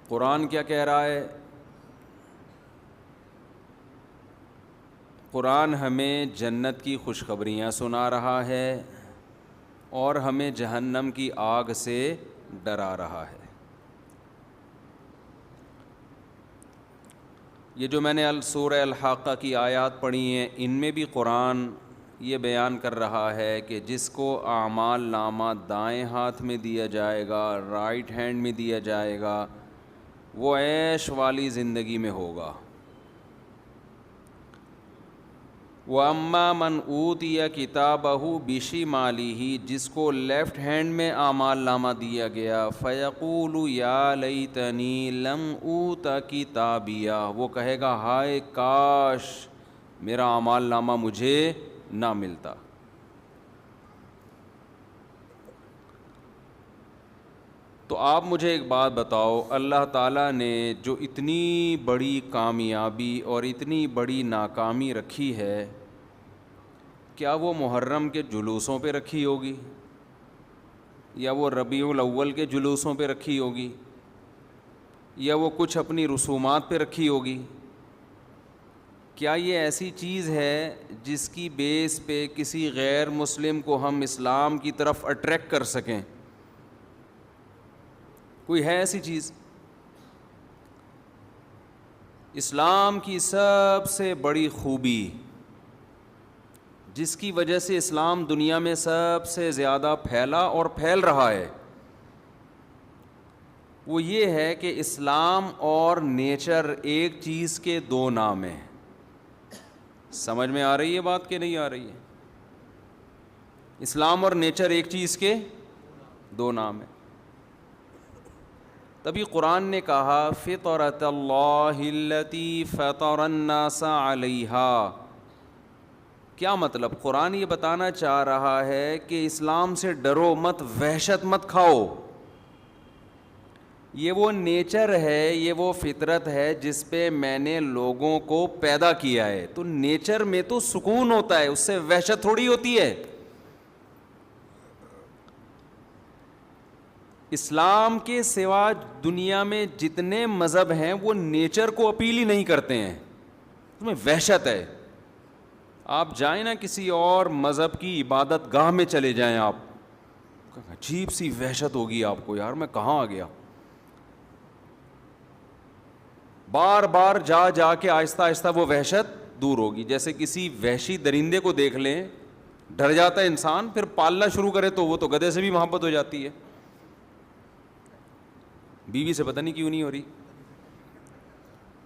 قرآن کیا کہہ رہا ہے؟ قرآن ہمیں جنت کی خوشخبریاں سنا رہا ہے اور ہمیں جہنم کی آگ سے ڈرا رہا ہے۔ یہ جو میں نے سورہ الحاقہ کی آیات پڑھی ہیں، ان میں بھی قرآن یہ بیان کر رہا ہے کہ جس کو اعمال نامہ دائیں ہاتھ میں دیا جائے گا، رائٹ ہینڈ میں دیا جائے گا، وہ عیش والی زندگی میں ہوگا۔ وَأَمَّا مَنْ أُوتِيَ كِتَابَهُ بِشِمَالِهِ، جس کو لیفٹ ہینڈ میں اعمال نامہ دیا گیا، فَيَقُولُ يَا لَيْتَنِي لَمْ أُوتَ كِتَابِيَهْ، وہ کہے گا ہائے کاش میرا اعمال نامہ مجھے نہ ملتا۔ تو آپ مجھے ایک بات بتاؤ، اللہ تعالیٰ نے جو اتنی بڑی کامیابی اور اتنی بڑی ناکامی رکھی ہے، کیا وہ محرم کے جلوسوں پہ رکھی ہوگی، یا وہ ربیع الاول کے جلوسوں پہ رکھی ہوگی، یا وہ کچھ اپنی رسومات پہ رکھی ہوگی؟ کیا یہ ایسی چیز ہے جس کی بیس پہ کسی غیر مسلم کو ہم اسلام کی طرف اٹریکٹ کر سکیں؟ کوئی ہے ایسی چیز؟ اسلام کی سب سے بڑی خوبی، جس کی وجہ سے اسلام دنیا میں سب سے زیادہ پھیلا اور پھیل رہا ہے، وہ یہ ہے کہ اسلام اور نیچر ایک چیز کے دو نام ہیں۔ سمجھ میں آ رہی ہے بات کہ نہیں آ رہی ہے؟ اسلام اور نیچر ایک چیز کے دو نام ہیں۔ تبھی قرآن نے کہا فطرۃ اللہ التی فطر الناس علیہا۔ کیا مطلب؟ قرآن یہ بتانا چاہ رہا ہے کہ اسلام سے ڈرو مت، وحشت مت کھاؤ۔ یہ وہ نیچر ہے، یہ وہ فطرت ہے جس پہ میں نے لوگوں کو پیدا کیا ہے۔ تو نیچر میں تو سکون ہوتا ہے، اس سے وحشت تھوڑی ہوتی ہے۔ اسلام کے سوا دنیا میں جتنے مذہب ہیں وہ نیچر کو اپیل ہی نہیں کرتے ہیں، اس میں وحشت ہے۔ آپ جائیں نا کسی اور مذہب کی عبادت گاہ میں چلے جائیں، آپ عجیب سی وحشت ہوگی آپ کو، یار میں کہاں آ گیا۔ بار بار جا جا کے آہستہ آہستہ وہ وحشت دور ہوگی۔ جیسے کسی وحشی درندے کو دیکھ لیں، ڈر جاتا ہے انسان، پھر پالنا شروع کرے تو وہ تو گدھے سے بھی محبت ہو جاتی ہے۔ بیوی سے پتہ نہیں کیوں نہیں ہو رہی،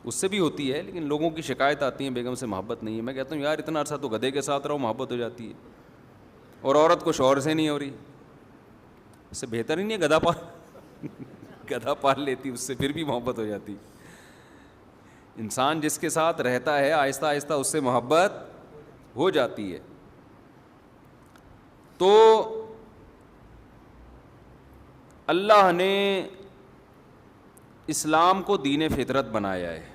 اس سے بھی ہوتی ہے، لیکن لوگوں کی شکایت آتی ہے بیگم سے محبت نہیں ہے۔ میں کہتا ہوں یار اتنا عرصہ تو گدھے کے ساتھ رہو، محبت ہو جاتی ہے، اور عورت کو شوہر سے نہیں ہو رہی، اس سے بہتر ہی نہیں ہے گدھا پال لیتی، اس سے پھر بھی محبت ہو جاتی۔ انسان جس کے ساتھ رہتا ہے آہستہ آہستہ اس سے محبت ہو جاتی ہے۔ تو اللہ نے اسلام کو دین فطرت بنایا ہے،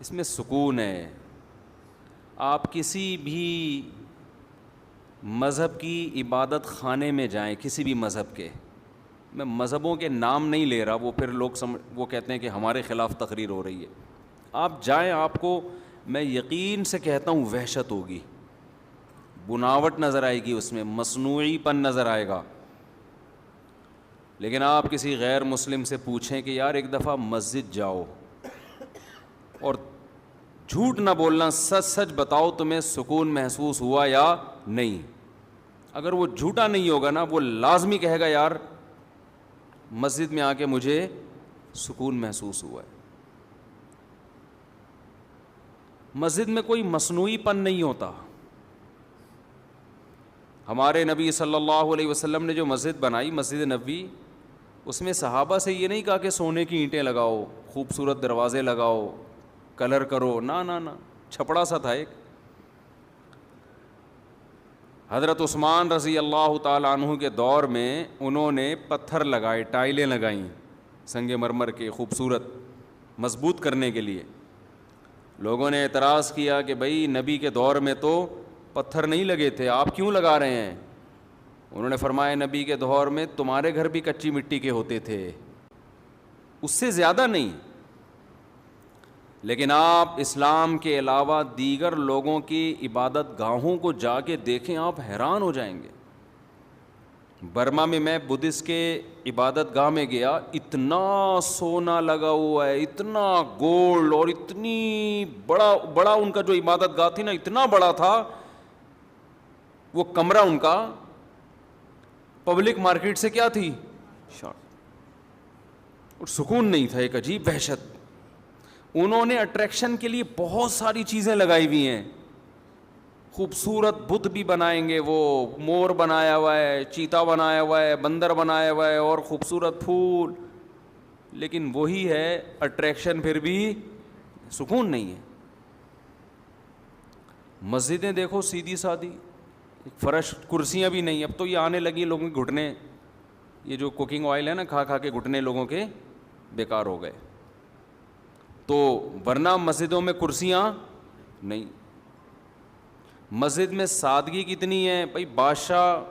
اس میں سکون ہے۔ آپ کسی بھی مذہب کی عبادت خانے میں جائیں، کسی بھی مذہب کے، میں مذہبوں کے نام نہیں لے رہا، وہ پھر لوگ وہ کہتے ہیں کہ ہمارے خلاف تقریر ہو رہی ہے۔ آپ جائیں، آپ کو میں یقین سے کہتا ہوں وحشت ہوگی، بناوٹ نظر آئے گی، اس میں مصنوعی پن نظر آئے گا۔ لیکن آپ کسی غیر مسلم سے پوچھیں کہ یار ایک دفعہ مسجد جاؤ اور جھوٹ نہ بولنا، سچ سچ بتاؤ تمہیں سکون محسوس ہوا یا نہیں، اگر وہ جھوٹا نہیں ہوگا نا، وہ لازمی کہے گا یار مسجد میں آ کے مجھے سکون محسوس ہوا ہے۔ مسجد میں کوئی مصنوعی پن نہیں ہوتا۔ ہمارے نبی صلی اللہ علیہ وسلم نے جو مسجد بنائی، مسجد نبوی، اس میں صحابہ سے یہ نہیں کہا کہ سونے کی اینٹیں لگاؤ، خوبصورت دروازے لگاؤ، کلر کرو، نہ چھپڑا سا تھا ایک۔ حضرت عثمان رضی اللہ تعالیٰ عنہ کے دور میں انہوں نے پتھر لگائے، ٹائلیں لگائیں سنگ مرمر کے، خوبصورت مضبوط کرنے کے لیے۔ لوگوں نے اعتراض کیا کہ بھئی نبی کے دور میں تو پتھر نہیں لگے تھے، آپ کیوں لگا رہے ہیں؟ انہوں نے فرمایا نبی کے دور میں تمہارے گھر بھی کچی مٹی کے ہوتے تھے، اس سے زیادہ نہیں. لیکن آپ اسلام کے علاوہ دیگر لوگوں کی عبادت گاہوں کو جا کے دیکھیں, آپ حیران ہو جائیں گے. برما میں بدھسٹ کے عبادت گاہ میں گیا, اتنا سونا لگا ہوا ہے, اتنا گولڈ, اور اتنی بڑا ان کا جو عبادت گاہ تھی نا, اتنا بڑا تھا وہ کمرہ ان کا, پبلک مارکیٹ سے کیا تھی, شارٹ, اور سکون نہیں تھا, ایک عجیب وحشت. انہوں نے اٹریکشن کے لیے بہت ساری چیزیں لگائی ہوئی ہیں, خوبصورت بت بھی بنائیں گے, وہ مور بنایا ہوا ہے, چیتا بنایا ہوا ہے, بندر بنایا ہوا ہے, اور خوبصورت پھول, لیکن وہی ہے اٹریکشن, پھر بھی سکون نہیں ہے. مسجدیں دیکھو سیدھی سادھی, فرش, کرسیاں بھی نہیں. اب تو یہ آنے لگی لوگوں کے گھٹنے, یہ جو کوکنگ آئل ہے نا, کھا کھا کے گھٹنے لوگوں کے بیکار ہو گئے. تو ورنہ مسجدوں میں کرسیاں نہیں. مسجد میں سادگی کتنی ہے بھائی, بادشاہ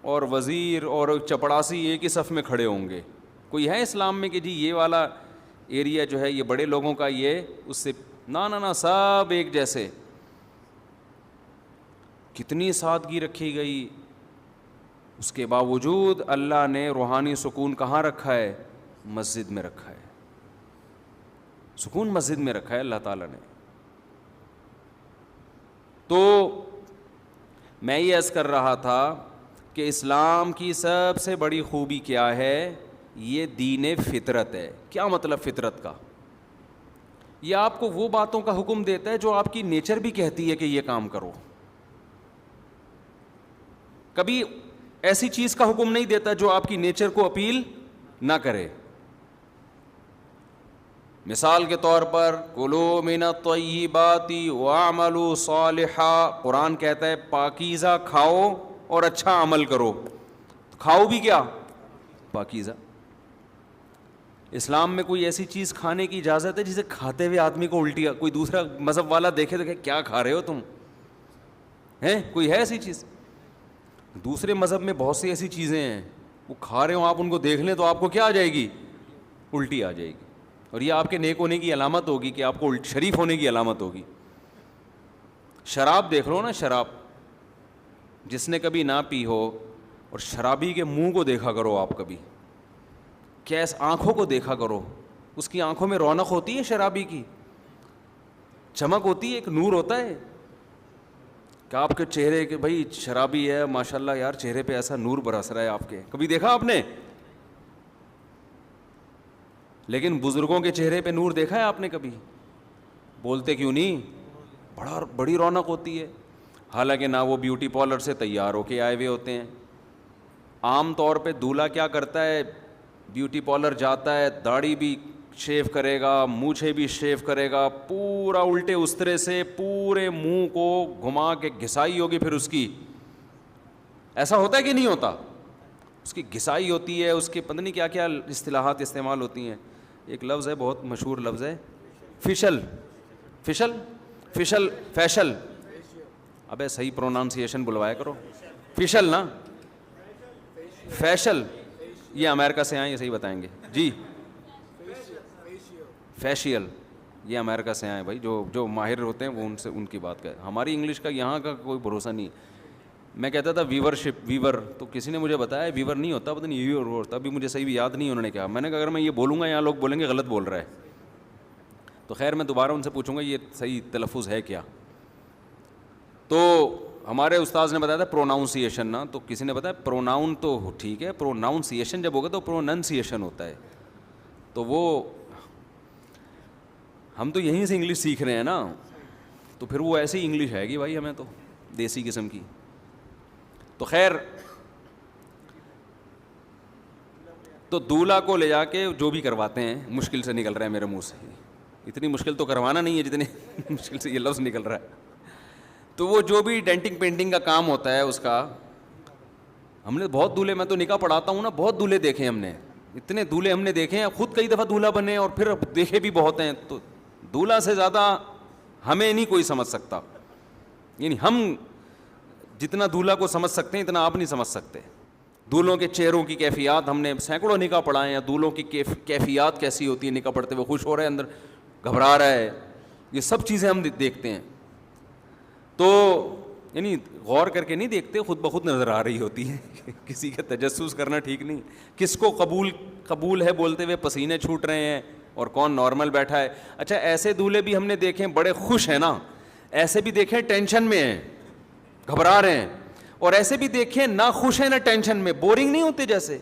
اور وزیر اور چپڑاسی ایک ہی صف میں کھڑے ہوں گے. کوئی ہے اسلام میں کہ جی یہ والا ایریا جو ہے یہ بڑے لوگوں کا, یہ اس سے نہ سب ایک جیسے. کتنی سادگی رکھی گئی. اس کے باوجود اللہ نے روحانی سکون کہاں رکھا ہے, مسجد میں رکھا ہے. سکون مسجد میں رکھا ہے اللہ تعالیٰ نے. تو میں یہ عرض کر رہا تھا کہ اسلام کی سب سے بڑی خوبی کیا ہے, یہ دین فطرت ہے. کیا مطلب فطرت کا؟ یہ آپ کو وہ باتوں کا حکم دیتا ہے جو آپ کی نیچر بھی کہتی ہے کہ یہ کام کرو. کبھی ایسی چیز کا حکم نہیں دیتا جو آپ کی نیچر کو اپیل نہ کرے. مثال کے طور پر کلوا من الطیبات واعملوا صالحا, قرآن کہتا ہے پاکیزہ کھاؤ اور اچھا عمل کرو. کھاؤ بھی کیا, پاکیزہ. اسلام میں کوئی ایسی چیز کھانے کی اجازت ہے جسے کھاتے ہوئے آدمی کو الٹی, کوئی دوسرا مذہب والا دیکھے تو کہ کیا کھا رہے ہو تم, ہیں کوئی ہے ایسی چیز؟ دوسرے مذہب میں بہت سی ایسی چیزیں ہیں, وہ کھا رہے ہوں, آپ ان کو دیکھ لیں تو آپ کو کیا آ جائے گی, الٹی آ جائے گی. اور یہ آپ کے نیک ہونے کی علامت ہوگی, کہ آپ کو شریف ہونے کی علامت ہوگی. شراب دیکھ لو نا, شراب جس نے کبھی نہ پی ہو, اور شرابی کے منہ کو دیکھا کرو آپ کبھی, کیس آنکھوں کو دیکھا کرو, اس کی آنکھوں میں رونق ہوتی ہے, شرابی کی چمک ہوتی ہے, ایک نور ہوتا ہے کہ آپ کے چہرے کے, بھائی شرابی ہے ماشاءاللہ یار, چہرے پہ ایسا نور برس رہا ہے آپ کے, کبھی دیکھا آپ نے؟ لیکن بزرگوں کے چہرے پہ نور دیکھا ہے آپ نے کبھی؟ بولتے کیوں نہیں, بڑی رونق ہوتی ہے. حالانکہ نہ وہ بیوٹی پارلر سے تیار ہو کے آئے ہوئے ہوتے ہیں. عام طور پہ دولہا کیا کرتا ہے, بیوٹی پارلر جاتا ہے, داڑھی بھی شیو کرے گا, مونچھیں بھی شیو کرے گا, پورا الٹے استرے سے پورے منہ کو گھما کے گھسائی ہوگی, پھر اس کی ایسا ہوتا ہے کہ نہیں ہوتا, اس کی گھسائی ہوتی ہے, اس کے پتہ نہیں کیا کیا اصطلاحات استعمال ہوتی ہیں. ایک لفظ ہے بہت مشہور لفظ ہے, فیشل. ابے صحیح پرونانسیشن بلوایا کرو. فیشل نا, فیشل, یہ امریکہ سے آئے, یہ صحیح بتائیں گے جی. فیشیل یہ امریکہ سے آئے بھائی, جو ماہر ہوتے ہیں وہ ان سے ان کی بات کریں. ہماری انگلش کا یہاں کا کوئی بھروسہ نہیں. میں کہتا تھا ویور, تو کسی نے مجھے بتایا ویور نہیں ہوتا, پتہ نہیں ویور ہوتا, ابھی مجھے صحیح بھی یاد نہیں انہوں نے کہا. میں نے کہا اگر میں یہ بولوں گا یہاں لوگ بولیں گے غلط بول رہا ہے, تو خیر میں دوبارہ ان سے پوچھوں گا یہ صحیح تلفظ ہے کیا. تو ہمارے استاذ نے بتایا تھا پروناؤنسیشن نا, تو کسی نے بتایا پروناؤن تو ٹھیک ہے, پروناؤنسیشن جب ہوگا تو پروننسیشن ہوتا ہے. تو وہ ہم تو یہیں سے انگلش سیکھ رہے ہیں نا, تو پھر وہ ایسی انگلش ہے گی بھائی ہمیں تو دیسی قسم کی. تو خیر, تو دولہا کو لے جا کے جو بھی کرواتے ہیں, مشکل سے نکل رہا ہے میرے منہ سے, اتنی مشکل تو کروانا نہیں ہے جتنی مشکل سے یہ لفظ نکل رہا ہے. تو وہ جو بھی ڈینٹنگ پینٹنگ کا کام ہوتا ہے اس کا, ہم نے بہت دولہے, میں تو نکاح پڑھاتا ہوں نا, بہت دولہے دیکھے ہم نے, اتنے دولہے ہم نے دیکھے ہیں, خود کئی دفعہ دولہا بنے اور پھر دیکھے بھی بہت ہیں. تو دولہا سے زیادہ ہمیں نہیں کوئی سمجھ سکتا, یعنی ہم جتنا دولہا کو سمجھ سکتے ہیں اتنا آپ نہیں سمجھ سکتے. دولہوں کے چہروں کی کیفیات، ہم نے سینکڑوں نکاح پڑھائے ہیں، دولہوں کی کیفیات کیسی ہوتی ہے نکاح پڑھتے ہوئے، خوش ہو رہے ہیں اندر گھبرا رہا ہے، یہ سب چیزیں ہم دیکھتے ہیں. تو یعنی غور کر کے نہیں دیکھتے، خود بخود نظر آ رہی ہوتی ہے. کسی کا تجسس کرنا ٹھیک نہیں. کس کو قبول ہے بولتے ہوئے پسینے چھوٹ رہے ہیں اور کون نارمل بیٹھا ہے. اچھا ایسے دولہے بھی ہم نے دیکھے ہیں بڑے خوش ہیں نا، ایسے بھی دیکھیں ٹینشن میں ہیں، گھبرا رہے ہیں، اور ایسے بھی دیکھیں نہ خوش ہیں نہ ٹینشن میں. بورنگ نہیں ہوتے، جیسے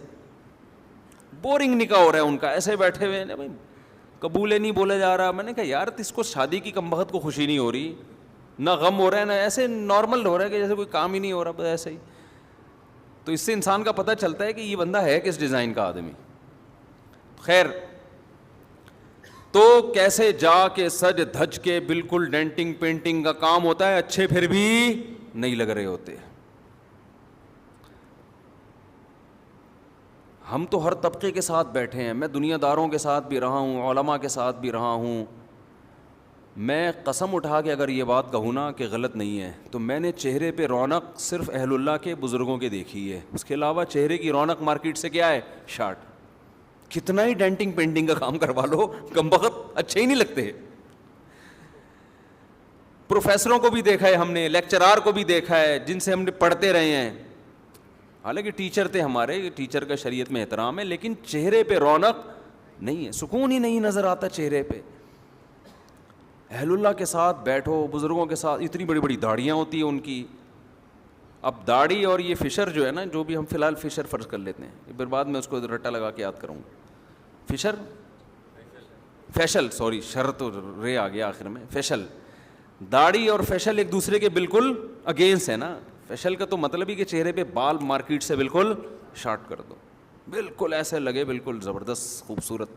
بورنگ نکاح ہو رہا ہے ان کا، ایسے بیٹھے ہوئے ہیں، بھائی قبول نہیں بولا جا رہا. میں نے کہا یار اس کو شادی کی کم بخت کو خوشی نہیں ہو رہی، نہ غم ہو رہا ہے، نہ ایسے نارمل ہو رہا ہے کہ جیسے کوئی کام ہی نہیں ہو رہا، بس ایسے ہی. تو اس سے انسان کا پتہ چلتا ہے کہ یہ بندہ ہے کس ڈیزائن کا آدمی. خیر، تو کیسے جا کے سج دھج کے بالکل ڈینٹنگ پینٹنگ کا کام ہوتا ہے، اچھے پھر بھی نہیں لگ رہے ہوتے. ہم تو ہر طبقے کے ساتھ بیٹھے ہیں، میں دنیا داروں کے ساتھ بھی رہا ہوں، علماء کے ساتھ بھی رہا ہوں. میں قسم اٹھا کے اگر یہ بات کہوں نا کہ غلط نہیں ہے، تو میں نے چہرے پہ رونق صرف اہل اللہ کے بزرگوں کے دیکھی ہے. اس کے علاوہ چہرے کی رونق مارکیٹ سے کیا ہے؟ شارٹ. کتنا ہی ڈینٹنگ پینٹنگ کا کام کروا لو، کم بخت اچھے ہی نہیں لگتے. پروفیسروں کو بھی دیکھا ہے ہم نے، لیکچرار کو بھی دیکھا ہے جن سے ہم نے پڑھتے رہے ہیں، حالانکہ ٹیچر تھے ہمارے، ٹیچر کا شریعت میں احترام ہے، لیکن چہرے پہ رونق نہیں ہے، سکون ہی نہیں نظر آتا چہرے پہ. اہل اللہ کے ساتھ بیٹھو، بزرگوں کے ساتھ، اتنی بڑی بڑی داڑھیاں ہوتی ہیں ان کی. اب داڑھی اور یہ فشر جو ہے نا، جو بھی ہم فی الحال فشر فرض کر لیتے ہیں، پھر بعد میں اس کو رٹا لگا کے یاد کروں گا. فشر فیشل، سوری شر تو رے آ گیا آخر میں. فیشل، داڑھی اور فیشل ایک دوسرے کے بالکل اگینسٹ ہے نا. فیشل کا تو مطلب ہی کہ چہرے پہ بال مارکیٹ سے بالکل شارٹ کر دو، بالکل ایسے لگے بالکل زبردست خوبصورت.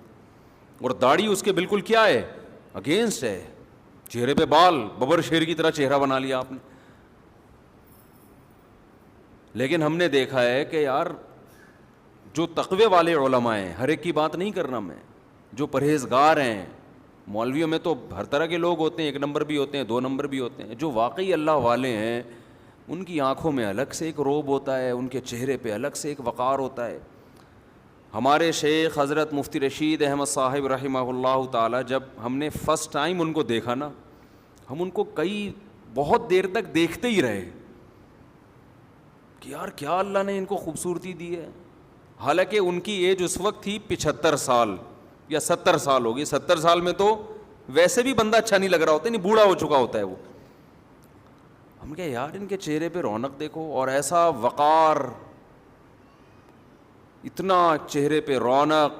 اور داڑھی اس کے بالکل کیا ہے؟ اگینسٹ ہے. چہرے پہ بال، ببر شیر کی طرح چہرہ بنا لیا آپ نے. لیکن ہم نے دیکھا ہے کہ یار جو تقوی والے علماء ہیں، ہر ایک کی بات نہیں کرنا میں، جو پرہیزگار ہیں، مولویوں میں تو ہر طرح کے لوگ ہوتے ہیں، 1 نمبر بھی ہوتے ہیں، 2 نمبر بھی ہوتے ہیں. جو واقعی اللہ والے ہیں ان کی آنکھوں میں الگ سے ایک روب ہوتا ہے، ان کے چہرے پہ الگ سے ایک وقار ہوتا ہے. ہمارے شیخ حضرت مفتی رشید احمد صاحب رحمہ اللہ تعالی، جب ہم نے فرسٹ ٹائم ان کو دیکھا نا، ہم ان کو بہت دیر تک دیکھتے ہی رہے کہ یار کیا اللہ نے ان کو خوبصورتی دی ہے. حالانکہ ان کی ایج اس وقت تھی 75 سال یا 70 سال ہوگی. 70 سال میں تو ویسے بھی بندہ اچھا نہیں لگ رہا ہوتا، نہیں بوڑھا ہو چکا ہوتا ہے وہ. ہم کہا یار ان کے چہرے پہ رونق دیکھو، اور ایسا وقار، اتنا چہرے پہ رونق.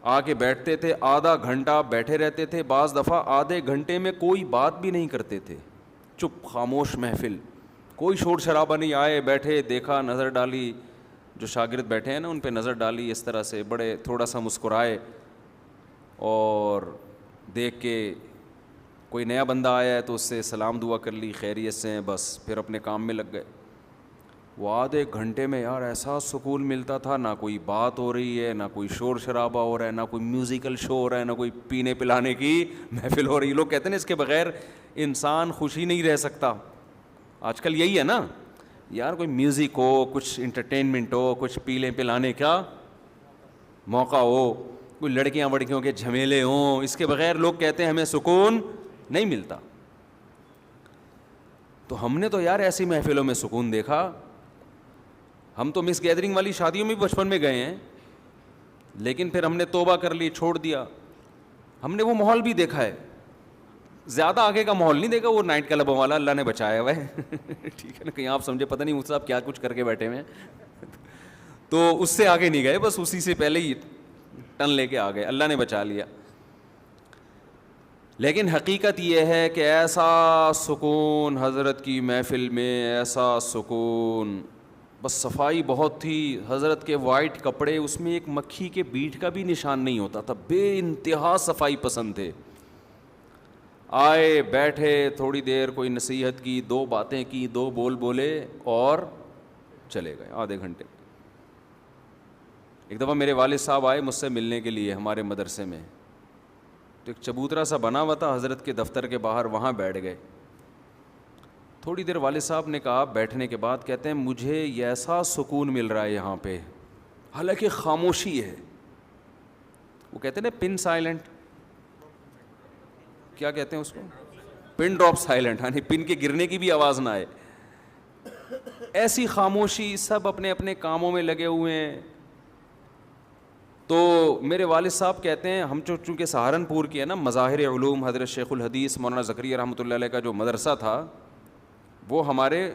آ کے بیٹھتے تھے، آدھا گھنٹہ بیٹھے رہتے تھے، بعض دفعہ آدھے گھنٹے میں کوئی بات بھی نہیں کرتے تھے، چپ خاموش محفل، کوئی شور شرابہ نہیں. آئے بیٹھے، دیکھا، نظر ڈالی، جو شاگرد بیٹھے ہیں نا ان پہ نظر ڈالی اس طرح سے، بڑے تھوڑا سا مسکرائے، اور دیکھ کے کوئی نیا بندہ آیا ہے تو اس سے سلام دعا کر لی، خیریت سے ہیں، بس پھر اپنے کام میں لگ گئے. وہ آدھے گھنٹے میں یار ایسا سکون ملتا تھا، نہ کوئی بات ہو رہی ہے، نہ کوئی شور شرابہ ہو رہا ہے، نہ کوئی میوزیکل شو ہو رہا ہے، نہ کوئی پینے پلانے کی محفل ہو رہی ہے. لوگ کہتے ہیں اس کے بغیر انسان خوشی نہیں رہ سکتا. آج کل یہی ہے نا یار، کوئی میوزک ہو، کچھ انٹرٹینمنٹ ہو، کچھ پینے پلانے کا موقع ہو، کوئی لڑکیاں وڑکیوں کے جھمیلے ہوں، اس کے بغیر لوگ کہتے ہیں ہمیں سکون نہیں ملتا. تو ہم نے تو یار ایسی محفلوں میں سکون دیکھا. ہم تو مس گیدرنگ والی شادیوں میں بھی بچپن میں گئے ہیں، لیکن پھر ہم نے توبہ کر لی، چھوڑ دیا. ہم نے وہ ماحول بھی دیکھا ہے، زیادہ آگے کا ماحول نہیں دیکھا، وہ نائٹ کلبوں والا اللہ نے بچایا ہوا ہے. ٹھیک ہے نا، کہیں آپ سمجھے پتہ نہیں مجھ سے آپ کیا کچھ کر کے بیٹھے ہوئے ہیں. تو اس سے آگے نہیں گئے، بس اسی سے پہلے ہی ٹن لے کے آ گئے، اللہ نے بچا لیا. لیکن حقیقت یہ ہے کہ ایسا سکون حضرت کی محفل میں، ایسا سکون، بس صفائی بہت تھی. حضرت کے وائٹ کپڑے، اس میں ایک مکھی کے بیٹ کا بھی نشان نہیں ہوتا تھا، بے انتہا صفائی پسند تھے. آئے بیٹھے، تھوڑی دیر کوئی نصیحت کی، 2 باتیں کی، 2 بول بولے اور چلے گئے آدھے گھنٹے. ایک دفعہ میرے والد صاحب آئے مجھ سے ملنے کے لیے ہمارے مدرسے میں، تو ایک چبوترا سا بنا ہوا تھا حضرت کے دفتر کے باہر، وہاں بیٹھ گئے. تھوڑی دیر والد صاحب نے کہا بیٹھنے کے بعد، کہتے ہیں مجھے یہ ایسا سکون مل رہا ہے یہاں پہ، حالانکہ خاموشی ہے. وہ کہتے ہیں نا پن سائلنٹ، کیا کہتے ہیں اس کو، پن ڈراپ سائلنٹ، یعنی پن کے گرنے کی بھی آواز نہ آئے. ایسی خاموشی، سب اپنے اپنے کاموں میں لگے ہوئے ہیں. تو میرے والد صاحب کہتے ہیں ہم چونکہ سہارنپور کی ہے نا، مظاہر علوم حضرت شیخ الحدیث مولانا زکریا رحمۃ اللہ علیہ کا جو مدرسہ تھا وہ ہمارے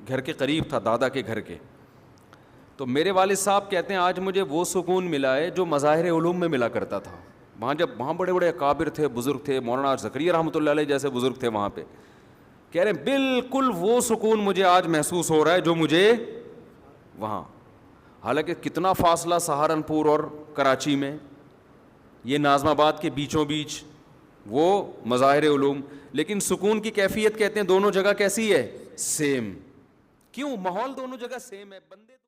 گھر کے قریب تھا، دادا کے گھر کے. تو میرے والد صاحب کہتے ہیں آج مجھے وہ سکون ملا ہے جو مظاہر علوم میں ملا کرتا تھا. وہاں بڑے بڑے اکابر تھے، بزرگ تھے، مولانا زکریا رحمۃ اللہ علیہ جیسے بزرگ تھے وہاں پہ. کہہ رہے ہیں بالکل وہ سکون مجھے آج محسوس ہو رہا ہے جو مجھے وہاں. حالانکہ کتنا فاصلہ سہارنپور اور کراچی میں، یہ ناظم آباد کے بیچوں بیچ وہ مظاہر علوم، لیکن سکون کی کیفیت کہتے ہیں دونوں جگہ کیسی ہے، سیم. کیوں؟ ماحول دونوں جگہ سیم ہے. بندے